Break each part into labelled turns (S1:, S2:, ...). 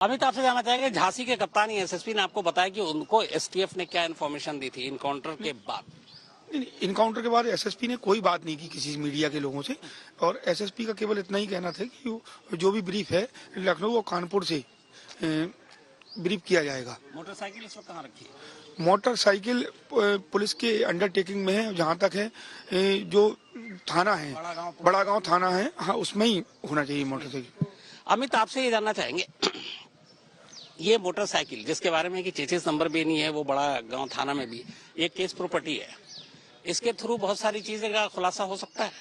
S1: अमित, आपसे जानना चाहेंगे, झांसी के कप्तानी एसएसपी ने आपको बताया कि उनको एसटीएफ ने क्या इन्फॉर्मेशन दी थी इनकाउंटर के बाद?
S2: इनकाउंटर के बाद एसएसपी ने कोई बात नहीं की किसी मीडिया के लोगों से, और एसएसपी का केवल इतना ही कहना था कि जो भी ब्रीफ है लखनऊ और कानपुर से ब्रीफ किया जाएगा।
S1: मोटरसाइकिल इस वक्त कहाँ रखी है?
S2: मोटरसाइकिल पुलिस के अंडरटेकिंग में है, जहाँ तक है जो थाना है बड़ा गांव थाना है, हाँ उसमें ही होना चाहिए मोटरसाइकिल।
S1: अमित, आपसे ये जानना चाहेंगे, ये मोटरसाइकिल जिसके बारे में कि चेचिस नंबर भी नहीं है, वो बड़ा गांव थाना में भी ये केस प्रॉपर्टी है, इसके थ्रू बहुत सारी चीजें का खुलासा हो सकता है,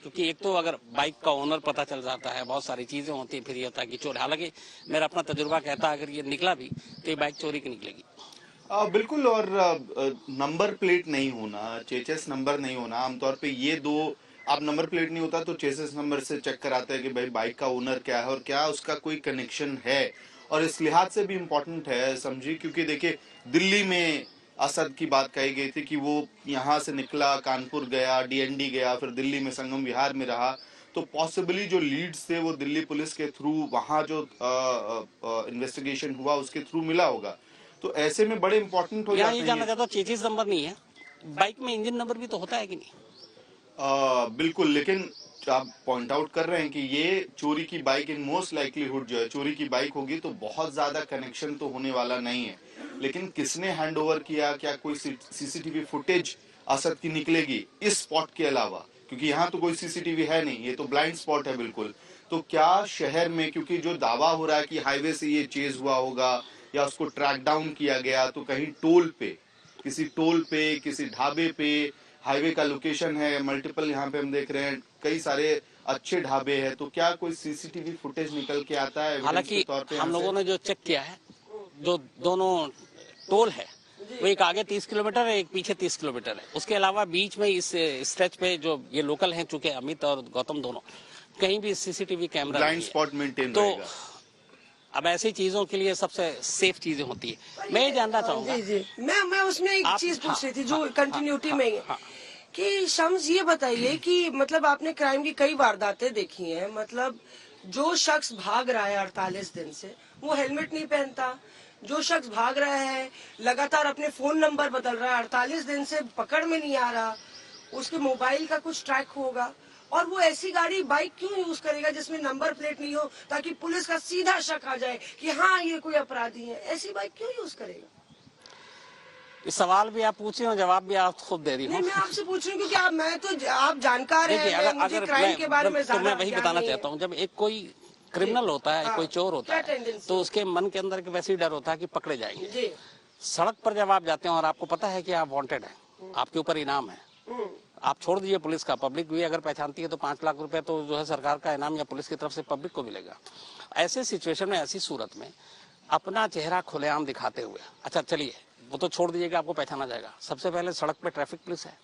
S1: क्योंकि एक तो अगर बाइक का ओनर पता चल जाता है, बहुत सारी चीजें होती हैं, फिर ये होता है कि चोर, हालांकि मेरा अपना तजुर्बा कहता है अगर ये निकला भी तो ये बाइक चोरी की निकलेगी।
S3: बिल्कुल, और नंबर प्लेट नहीं होना, चेचिस नंबर नहीं होना, आमतौर पे ये दो, आप नंबर प्लेट नहीं होता तो चेसिस नंबर से चेक कराते हैं कि भाई बाइक का ओनर क्या है और क्या उसका कोई कनेक्शन है, और इस लिहाज से भी इम्पोर्टेंट है समझी, क्योंकि देखिए दिल्ली में असद की बात कही गई थी कि वो यहाँ से निकला, कानपुर गया, डीएनडी गया, फिर दिल्ली में संगम विहार में रहा, तो पॉसिबली जो लीड्स थे वो दिल्ली पुलिस के थ्रू, वहां जो इन्वेस्टिगेशन हुआ उसके थ्रू मिला होगा, तो ऐसे में बड़े इंपॉर्टेंट हो जाते हैं।
S1: जानना चाहता हूँ, चेचिस नंबर नहीं है, बाइक में इंजन नंबर भी तो होता है कि नहीं?
S3: बिल्कुल, लेकिन आप पॉइंट आउट कर रहे हैं कि ये चोरी की बाइक इन मोस्ट लाइकलीहुड जो है चोरी की बाइक होगी, तो बहुत ज्यादा कनेक्शन तो होने वाला नहीं है, लेकिन किसने हैंडओवर किया, क्या कोई सीसीटीवी फुटेज असद की निकलेगी इस स्पॉट के अलावा, क्योंकि यहाँ तो कोई सीसीटीवी है नहीं, ये तो ब्लाइंड स्पॉट है बिल्कुल, तो क्या शहर में, क्योंकि जो दावा हो रहा है कि हाईवे से ये चेज हुआ होगा या उसको ट्रैक डाउन किया गया, तो कहीं टोल पे, किसी ढाबे पे, हाईवे का लोकेशन है मल्टीपल, यहाँ पे हम देख रहे हैं कई सारे अच्छे ढाबे हैं, तो क्या कोई सीसीटीवी फुटेज निकल के आता है?
S1: हालांकि हम लोगों ने जो चेक किया है, जो दोनों टोल है वो एक आगे 30 किलोमीटर है, एक पीछे 30 किलोमीटर है, उसके अलावा बीच में इस स्ट्रेच पे जो ये लोकल हैं, चूंकि अमित और गौतम दोनों, कहीं भी CCTV camera
S3: blind spot maintain
S1: तो
S3: रहेगा।
S1: अब ऐसी चीजों के लिए सबसे सेफ चीजें होती है। मैं ये जानना चाहूंगा,
S4: जी मैं उसमें एक चीज पूछ रही थी जो कंटिन्यूटी में है कि शम्स ये बताइए कि मतलब आपने क्राइम की कई वारदातें देखी हैं, मतलब जो शख्स भाग रहा है 48 दिन से वो हेलमेट नहीं पहनता, जो शख्स भाग रहा है लगातार अपने फोन नंबर बदल रहा है, 48 दिन से पकड़ में नहीं आ रहा, उसके मोबाइल का कुछ ट्रैक होगा, और वो ऐसी गाड़ी बाइक क्यों यूज करेगा जिसमें नंबर प्लेट नहीं हो, ताकि पुलिस का सीधा शक आ जाए कि हाँ ये कोई अपराधी है, ऐसी बाइक क्यों यूज करेगा?
S1: इस सवाल भी आप पूछ रहे हो, जवाब भी आप खुद दे रही हो।
S4: मैं आपसे पूछ रही हूँ क्योंकि आप जानकार हैं, मुझे क्राइम के बारे में
S1: तो मैं वही बताना चाहता हूँ, जब एक कोई क्रिमिनल होता है, कोई चोर होता है, तो उसके मन के अंदर वैसे ही डर होता है कि पकड़े जाएंगे। सड़क पर जब आप जाते हैं और आपको पता है कि आप वांटेड हैं, आपके ऊपर इनाम है, आप छोड़ दीजिए पुलिस का, पब्लिक भी अगर पहचानती है तो 5 लाख रुपए तो जो है सरकार का इनाम या पुलिस की तरफ से पब्लिक को मिलेगा। ऐसे सिचुएशन में, ऐसी सूरत में अपना चेहरा खुलेआम दिखाते हुए, अच्छा चलिए वो तो छोड़ दीजिएगा, आपको पहचाना जाएगा, सबसे पहले सड़क पे ट्रैफिक पुलिस है,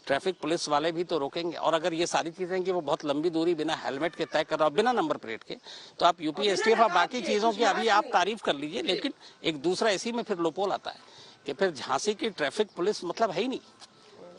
S1: ट्रैफिक पुलिस वाले भी तो रोकेंगे, और अगर ये सारी चीजें कि वो बहुत लंबी दूरी बिना हेलमेट के तय कर रहा हो, बिना नंबर प्लेट के, तो आप यूपी एसटीएफ और बाकी चीजों की अभी आप तारीफ कर लीजिए, लेकिन एक दूसरा इसी में फिर लोपोल आता है कि फिर झांसी की ट्रैफिक पुलिस मतलब है ही नहीं,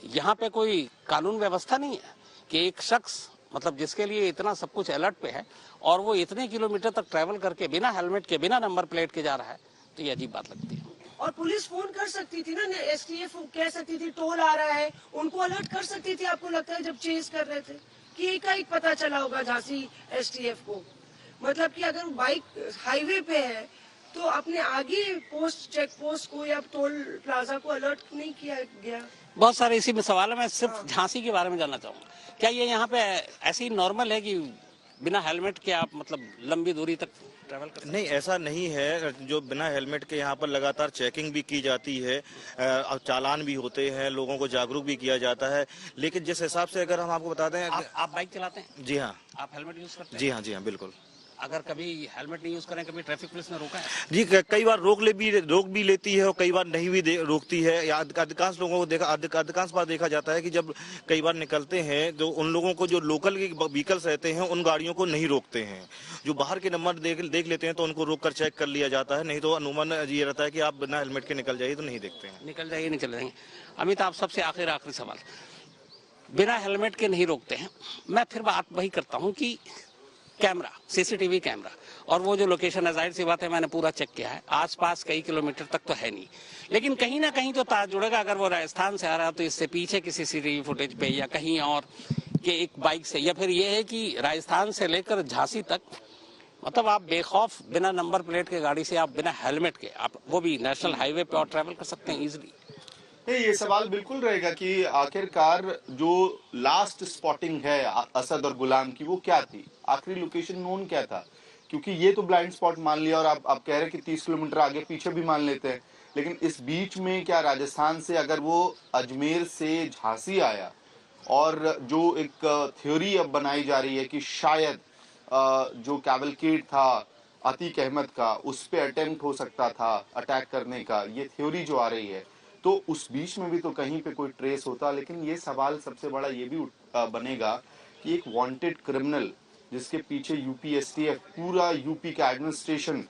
S1: यहाँ पे कोई कानून व्यवस्था नहीं है कि एक शख्स मतलब जिसके लिए इतना सब कुछ अलर्ट पे है और वो इतने किलोमीटर तक ट्रैवल करके बिना हेलमेट के, बिना नंबर प्लेट के जा रहा है, तो ये अजीब बात लगती है।
S4: और पुलिस फोन कर सकती थी ना, एसटीएफ कह सकती थी टोल आ रहा है, उनको अलर्ट कर सकती थी, आपको लगता है जब चेज कर रहे थे कि एक पता चला होगा झांसी एसटीएफ को, मतलब कि अगर बाइक हाईवे पे है तो अपने आगे पोस्ट, चेक पोस्ट को या टोल प्लाजा को अलर्ट नहीं किया गया?
S1: बहुत सारे इसी में सवाल है, मैं सिर्फ झांसी के बारे में जानना चाहूंगा, क्या ये यहाँ पे ऐसे ही नॉर्मल है कि बिना हेलमेट के आप मतलब लंबी दूरी तक ट्रैवल करते हैं?
S5: नहीं, ऐसा नहीं है, जो बिना हेलमेट के यहाँ पर लगातार चेकिंग भी की जाती है, चालान भी होते हैं, लोगों को जागरूक भी किया जाता है, लेकिन जिस हिसाब से अगर हम आपको बता दें,
S1: आप बाइक चलाते हैं?
S5: जी हाँ।
S1: आप हेलमेट यूज करते हैं?
S5: जी हाँ बिल्कुल।
S1: अगर कभी हेलमेट नहीं यूज करें, कभी ट्रैफिक पुलिस ने रोका है?
S5: जी, कई बार रोक भी लेती है और कई बार नहीं भी रोकती है, या अधिकांश लोगों को अधिकांश बार देखा जाता है कि जब कई बार निकलते हैं तो उन लोगों को जो लोकल व्हीकल्स रहते हैं उन गाड़ियों को नहीं रोकते हैं, जो बाहर के नंबर देख लेते हैं तो उनको रोक कर चेक कर लिया जाता है, नहीं तो अनुमान ये रहता है कि आप बिना हेलमेट के निकल जाइए, तो नहीं देखते हैं।
S1: निकल जाएंगे। अमित, आप सबसे आखिरी सवाल, बिना हेलमेट के नहीं रोकते हैं, मैं फिर बात वही करता हूँ कि कैमरा, सीसीटीवी कैमरा, और वो जो लोकेशन है, जाहिर सी बात है मैंने पूरा चेक किया है, आसपास कई किलोमीटर तक तो है नहीं, लेकिन कहीं ना कहीं तो तार जुड़ेगा। अगर वो राजस्थान से आ रहा है तो इससे पीछे किसी सीसीटीवी फुटेज पे या कहीं और के एक बाइक से, या फिर ये है कि राजस्थान से लेकर झांसी तक, मतलब आप बेखौफ बिना नंबर प्लेट के गाड़ी से, आप बिना हेलमेट के, आप वो भी नेशनल हाईवे पे और ट्रैवल कर सकते हैं इजिली।
S3: ये सवाल बिल्कुल रहेगा कि आखिरकार जो लास्ट स्पॉटिंग है असद और गुलाम की, वो क्या थी, आखिरी लोकेशन नोन क्या था, क्योंकि ये तो ब्लाइंड स्पॉट मान लिया और आप कह रहे हैं कि 30 किलोमीटर आगे पीछे भी मान लेते हैं, लेकिन इस बीच में क्या राजस्थान से अगर वो अजमेर से झांसी आया, और जो एक थ्योरी अब बनाई जा रही है कि शायद जो कैवलकेड था अतीक अहमद का, उस पे अटेम्प्ट हो सकता था अटैक करने का, ये थ्योरी जो आ रही है, तो उस बीच में भी तो कहीं पे कोई ट्रेस होता। लेकिन ये सवाल सबसे बड़ा ये भी बनेगा कि एक वांटेड क्रिमिनल जिसके पीछे यूपीएसटीएफ, पूरा यूपी का administration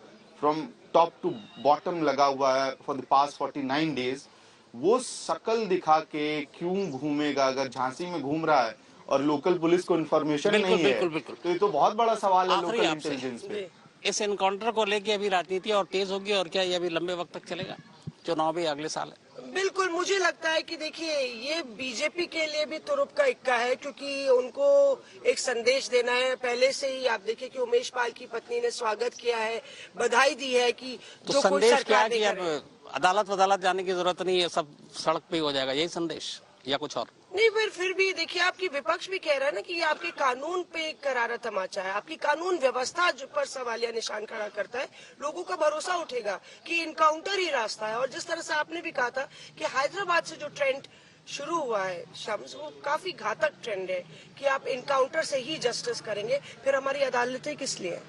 S3: from top to bottom लगा हुआ है फॉर द पास्ट 49 डेज, वो शकल दिखा के क्यों घूमेगा अगर झांसी में घूम रहा है और लोकल पुलिस को इन्फॉर्मेशन नहीं है?
S1: बिल्कुल।
S3: तो ये तो बहुत बड़ा सवाल है लोकल इंटेलिजेंस पे।
S1: इस एनकाउंटर को लेके अभी राजनीति और तेज होगी, और क्या ये अभी लंबे वक्त तक चलेगा? चुनाव भी अगले साल है।
S4: बिल्कुल, मुझे लगता है कि देखिए ये बीजेपी के लिए भी तुरुप का इक्का है, क्योंकि उनको एक संदेश देना है। पहले से ही आप देखिए कि उमेश पाल की पत्नी ने स्वागत किया है, बधाई दी है कि
S1: तो
S4: जो कोई
S1: संदेश क्या
S4: सरकार
S1: है कि
S4: नहीं
S1: अब
S4: करे।
S1: अदालत जाने की जरूरत नहीं है, सब सड़क पे ही हो जाएगा, यही संदेश या कुछ और?
S4: नहीं, फिर भी देखिए आपकी विपक्ष भी कह रहा है ना कि ये आपके कानून पे एक करारा तमाचा है, आपकी कानून व्यवस्था जो पर सवालिया निशान खड़ा करता है। लोगों का भरोसा उठेगा कि इनकाउंटर ही रास्ता है। और जिस तरह से आपने भी कहा था कि हैदराबाद से जो ट्रेंड शुरू हुआ है शम्स, वो काफी घातक ट्रेंड है कि आप इनकाउंटर से ही जस्टिस करेंगे, फिर हमारी अदालतें किस लिए?